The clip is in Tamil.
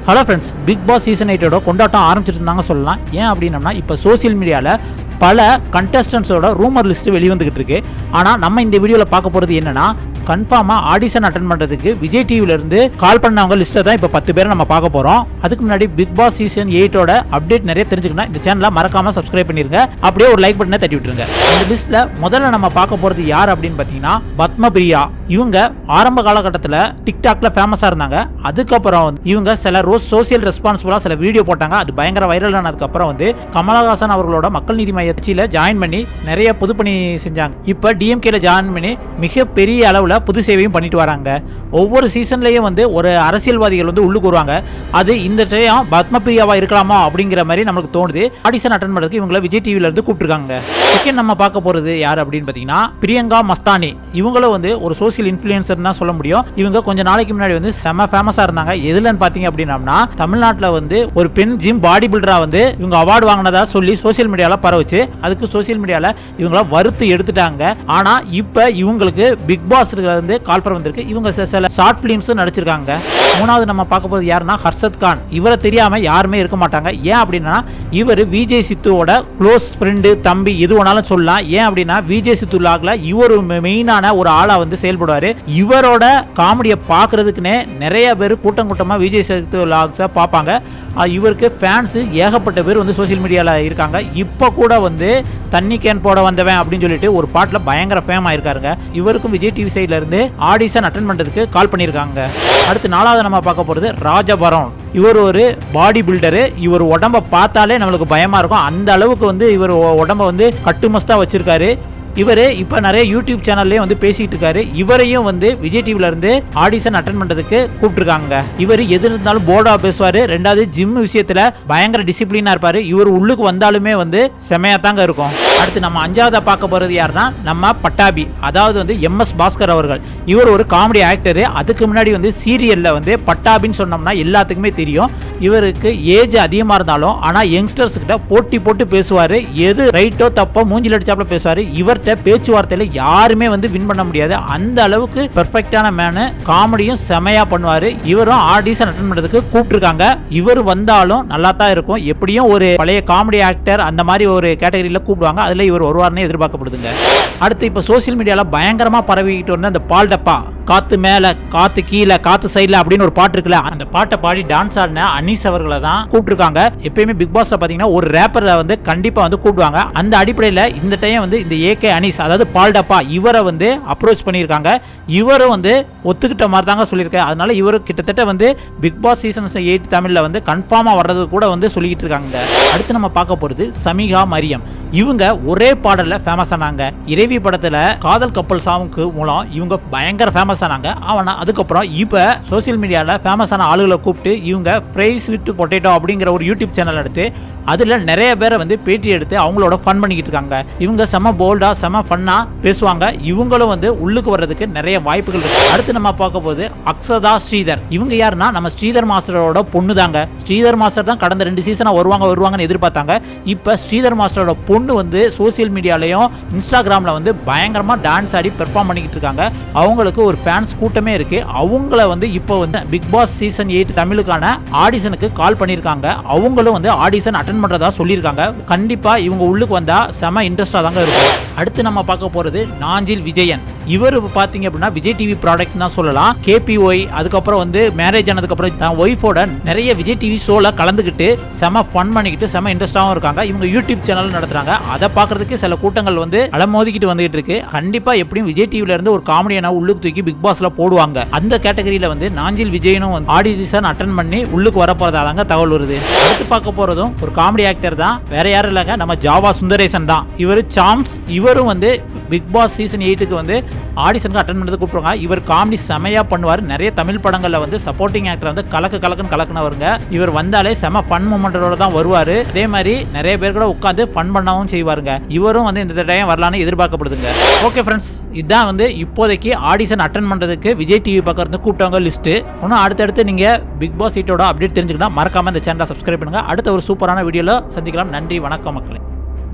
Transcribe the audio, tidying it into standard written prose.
Hello friends, Bigg Boss season 8 கொண்டாட்டம் ஆரம்பிச்சிருந்தாங்க சொல்லலாம். ஏன் அப்படின்னம்னா இப்போ சோசியல் மீடியாவில் பல கண்டஸ்டன்ஸோட ரூமர் லிஸ்ட் வெளிவந்துகிட்டு இருக்கு. ஆனால் நம்ம இந்த வீடியோவில் பார்க்க போகிறது என்னன்னா, கன்ஃபார்மாக ஆடிஷன் அட்டன் பண்ணுறதுக்கு விஜய் டிவிலேருந்து கால் பண்ணவங்க லிஸ்ட்டில் தான் இப்போ 10 பேரை நம்ம பார்க்க போகிறோம். அதுக்கு முன்னாடி பிக் பாஸ் சீசன் 8 அப்டேட் நிறைய தெரிஞ்சுக்கணும். இந்த சேனலை மறக்காமல் சப்ஸ்கிரைப் பண்ணிருங்க. அப்படியே ஒரு லைக் பட்டனை தட்டி விட்டுருங்க. இந்த லிஸ்ட்டில் முதல்ல நம்ம பார்க்க போகிறது யார் அப்படின்னு பார்த்தீங்கன்னா, பத்மபிரியா. இவங்க ஆரம்ப காலகட்டத்தில் டிக்டாக்ல ஃபேமஸாக இருந்தாங்க. அதுக்கப்புறம் இவங்க சில சோசியல் ரெஸ்பான்சிபிளாக சில வீடியோ போட்டாங்க. அது பயங்கர வைரல் ஆனதுக்கப்புறம் கமலஹாசன் அவர்களோட மக்கள் நீதி மையத்தில் ஜாயின் பண்ணி நிறைய பொதுப்பணி செஞ்சாங்க. இப்போ டிஎம்கேல ஜாயின் பண்ணி மிகப்பெரிய அளவில் புது சேவையும் பண்ணிட்டு வராங்க. ஒவ்வொரு சீசன்லயும் ஒரு அரசியல்வாதிகள் உள்ளுக்கு வருவாங்க. அது இந்த டைம் பத்மபிரியாவா இருக்கலாமா அப்படிங்கிற மாதிரி நமக்கு தோணுது. ஆடிஷன் அட்டன் பண்றதுக்கு இவங்களை விஜய் டிவில இருந்து கூப்பிட்டுருக்காங்க. செகண்ட் நம்ம பார்க்க போறது யார் அப்படின்னு பாத்தீங்கன்னா, பிரியங்கா மஸ்தானி. இவங்களும் ஒரு சோசியல் இன்ஃப்ளூயன்சர் தான் சொல்ல முடியும். இவங்க கொஞ்ச நாளைக்கு முன்னாடி செம ஃபேமஸா இருந்தாங்க. எதுலன்னு பாத்தீங்க அப்படின்னா, தமிழ்நாட்டில் ஒரு பெண் ஜிம் பாடி பில்டரா இவங்க அவார்டு வாங்கினதா சொல்லி சோசியல் மீடியால பரவுச்சு. அதுக்கு சோசியல் மீடியால இவங்கள வறுத்து எடுத்துட்டாங்க. ஆனா இப்ப இவங்களுக்கு பிக் பாஸ் கால்ஃபர் வந்திருக்கு. இவங்க சில ஷார்ட் பிலிம்ஸ் நடிச்சிருக்காங்க. மூணாவது நம்ம பார்க்க போறது யாருன்னா, ஹர்ஷத் கான். இவரை தெரியாம யாருமே இருக்க மாட்டாங்க. ஏன் அப்படின்னா, இவர் விஜய் சித்துவோட க்ளோஸ் ஃப்ரெண்டு, தம்பி, எது வேணாலும் சொல்லலாம். ஏன் அப்படின்னா, விஜய் சித்து லாக்ல இவர் மெயினான ஒரு ஆளா செயல்படுவாரு. இவரோட காமெடியை பார்க்கறதுக்குன்னே நிறைய பேர் கூட்டம் கூட்டமா விஜய் சித்து லாக்ஸை பார்ப்பாங்க. இவருக்கு ஃபேன்ஸ் ஏகப்பட்ட பேர் சோசியல் மீடியாவில் இருக்காங்க. இப்போ கூட தண்ணி கேன் போட வந்தவன் அப்படின்னு சொல்லிட்டு ஒரு பாட்டில் பயங்கர ஃபேம் ஆயிருக்காருங்க. இவருக்கும் விஜய் டிவி சைட்ல இருந்து ஆடிஷன் அட்டன் பண்றதுக்கு கால் பண்ணியிருக்காங்க. அடுத்து நாலாவது நம்ம பார்க்க போறது ராஜபரம். இவர் ஒரு பாடி பில்டரு. இவர் உடம்ப பார்த்தாலே நம்மளுக்கு பயமா இருக்கும். அந்த அளவுக்கு இவர் உடம்ப கட்டுமஸ்தா வச்சிருக்காரு. இவர் இப்போ நிறைய யூடியூப் சேனல்லையும் பேசிட்டு இருக்காரு. இவரையும் விஜய் டிவில இருந்து ஆடிஷன் அட்டன் பண்றதுக்கு கூப்பிட்டுருக்காங்க. இவர் எது இருந்தாலும் போர்டா பேசுவாரு. ரெண்டாவது ஜிம் விஷயத்துல பயங்கர டிசிப்ளினா இருப்பாரு. இவர் உள்ளுக்கு வந்தாலுமே செமையா தாங்க இருக்கும். அடுத்து நம்ம அஞ்சாவதா பார்க்க போறது யாருன்னா, நம்ம பட்டாபி. அதாவது MS பாஸ்கர் அவர்கள். இவர் ஒரு காமெடி ஆக்டரு. அதுக்கு முன்னாடி சீரியல்ல பட்டாபின்னு சொன்னோம்னா எல்லாத்துக்குமே தெரியும். இவருக்கு ஏஜ் அதிகமா இருந்தாலும் ஆனா யங்ஸ்டர்ஸ் கிட்ட போட்டி போட்டு பேசுவாரு. எது ரைட்டோ தப்போ மூஞ்சில் அடிச்சாப்ல பேசுவாரு. இவர் பேச்சுவார்த்தையில யாருமே வின் பண்ண முடியாது. அந்த அளவுக்கு பெர்ஃபெக்ட்டான மேனு. காமெடியும் செமையா பண்ணுவாரு. இவரும் ஆடிஷன் அட்டன் பண்றதுக்கு கூப்பிட்டுருக்காங்க. இவர் வந்தாலும் நல்லா தான் இருக்கும். எப்படியும் ஒரு பழைய காமெடி ஆக்டர் அந்த மாதிரி ஒரு கேட்டகரியில கூப்பிடுவாங்க. அதுல இவர் வருவார்னு எதிர்பார்க்கப்படுதுங்க. அடுத்து இப்ப சோசியல் மீடியால பயங்கரமா பரவிக்கிட்டு வந்த அந்த பால் டப்பா, காத்து மேல காத்து கீழே காத்து சைட்ல அப்படின்னு ஒரு பாட்டு இருக்குல்ல, அந்த பாட்டை பாடி டான்ஸ் ஆடின அனீஸ் அவர்களை தான் கூப்பிட்டுருக்காங்க. எப்பயுமே பிக் பாஸ்ல பாத்தீங்கன்னா ஒரு ரேப்பரை கண்டிப்பா கூப்பிடுவாங்க. அந்த அடிப்படையில் இந்த டைம் இந்த ஏகே அனீஸ், அதாவது பால் டப்பா, இவரை அப்ரோச் பண்ணியிருக்காங்க. இவரும் ஒத்துக்கிட்ட மாதிரி தாங்க சொல்லியிருக்காரு. அதனால இவரு கிட்டத்தட்ட பிக் பாஸ் சீசன் 8 தமிழ்ல கன்ஃபார்மா வர்றது கூட சொல்லிக்கிட்டு இருக்காங்க. அடுத்து நம்ம பார்க்க போறது சமிகா மரியம். இவங்க ஒரே பாடல்ல ஃபேமஸ் ஆனாங்க. இறைவி படத்துல காதல் கப்பல் சாங்க்கு மூலம் இவங்க பயங்கர ஃபேமஸ் ஆனாங்க. அதுக்கப்புறம் இப்ப சோசியல் மீடியால ஃபேமஸ் ஆன ஆளுகளை கூப்பிட்டு இவங்க ஃப்ரைஸ் வித் பொட்டேட்டோ அப்படிங்கிற ஒரு யூடியூப் சேனல் எடுத்து அதுல நிறைய பேரை பேட்டி எடுத்து அவங்களோட ஃபன் பண்ணிக்கிட்டு இருக்காங்க. இவங்க செம போல்டா செம ஃபன்னா பேசுவாங்க. இவங்களும் உள்ளுக்கு வர்றதுக்கு நிறைய வாய்ப்புகள் இருக்கு. அடுத்து நம்ம பார்க்க போது அக்ஷதா ஸ்ரீதர். இவங்க யாருன்னா, நம்ம ஸ்ரீதர் மாஸ்டரோட பொண்ணு தாங்க. ஸ்ரீதர் மாஸ்டர் தான் கடந்த 2 சீசனா வருவாங்கன்னு எதிர்பார்த்தாங்க. இப்ப ஸ்ரீதர் மாஸ்டரோட பொண்ணு சோசியல் மீடியாலையும் இன்ஸ்டாகிராம்ல பயங்கரமா டான்ஸ் ஆடி பெர்ஃபார்ம் பண்ணிக்கிட்டு இருக்காங்க. அவங்களுக்கு ஒரு ஃபேன்ஸ் கூட்டமே இருக்கு. அவங்கள இப்போ பிக் பாஸ் சீசன் 8 தமிழுக்கான ஆடிஷனுக்கு கால் பண்ணியிருக்காங்க. அவங்களும் ஆடிஷன் அட்டன் பண்றதா சொல்லியிருக்காங்க. கண்டிப்பா இவங்க உள்ளுக்கு வந்தா செம இன்ட்ரெஸ்டா தாங்க இருக்கும். அடுத்து நம்ம பார்க்க போறது நாஞ்சில் விஜயன். இவர் பாத்தீங்க அப்படின்னா விஜய் டிவி ப்ராடக்ட் தான் சொல்லலாம். KPY அதுக்கப்புறம் மேரேஜ் ஆனதுக்கு அப்புறம் தான் ஒய்ஃபோட நிறைய விஜய் டிவி ஷோல கலந்துக்கிட்டு செம ஃபன் பண்ணிக்கிட்டு செம இன்ட்ரெஸ்டாகவும் இருக்காங்க. இவங்க யூடியூப் சேனல் நடத்துறாங்க. அதை பார்க்கறதுக்கு சில கூட்டங்கள் அலமோதிக்கிட்டு வந்துட்டு இருக்கு. கண்டிப்பா எப்படியும் விஜய் டிவில இருந்து ஒரு காமெடியான உள்ளுக்கு தூக்கி பிக் பாஸ்ல போடுவாங்க. அந்த கேட்டகரியில நாஞ்சில் விஜயனும் ஆடிஷன் அட்டன் பண்ணி உள்ளுக்கு வரப்போறதாங்க தகவல் வருது. அடுத்து பார்க்க போறதும் ஒரு காமெடி ஆக்டர் தான். வேற யாரும் இல்லைங்க, நம்ம ஜாவா சுந்தரேசன் தான். இவர் சாம்ஸ். இவரும் பிக் பாஸ் சீசன் 8க்கு ஆடிஷனுக்கு அட்டன் பண்ணுறது கூப்பிடுவாங்க. இவர் காமெடி செமையா பண்ணுவார். நிறைய தமிழ் படங்கள்ல சப்போர்ட்டிங் ஆக்டர் கலக்குனவருங்க. இவர் வந்தாலே செம ஃபன் மூமெண்டோட தான் வருவார். அதே மாதிரி நிறைய பேர் கூட உட்காந்து ஃபன் பண்ணவும் செய்வாருங்க. இவரும் இந்த டைம் வரலான்னு எதிர்பார்க்கப்படுதுங்க. ஓகே ஃப்ரெண்ட்ஸ், இதுதான் இப்போதைக்கு ஆடிஷன் அட்டன் பண்றதுக்கு விஜய் டிவி பக்கம் இருந்து கூப்பிட்டவங்க லிஸ்ட். இன்னும் அடுத்தடுத்து நீங்க பிக் பாஸ் 8 அப்டேட் தெரிஞ்சுக்கணும். மறக்காம இந்த சேனலை சப்ஸ்கிரைப் பண்ணுங்க. அடுத்த ஒரு சூப்பரான வீடியோல சந்திக்கலாம். நன்றி, வணக்கம் மக்களே.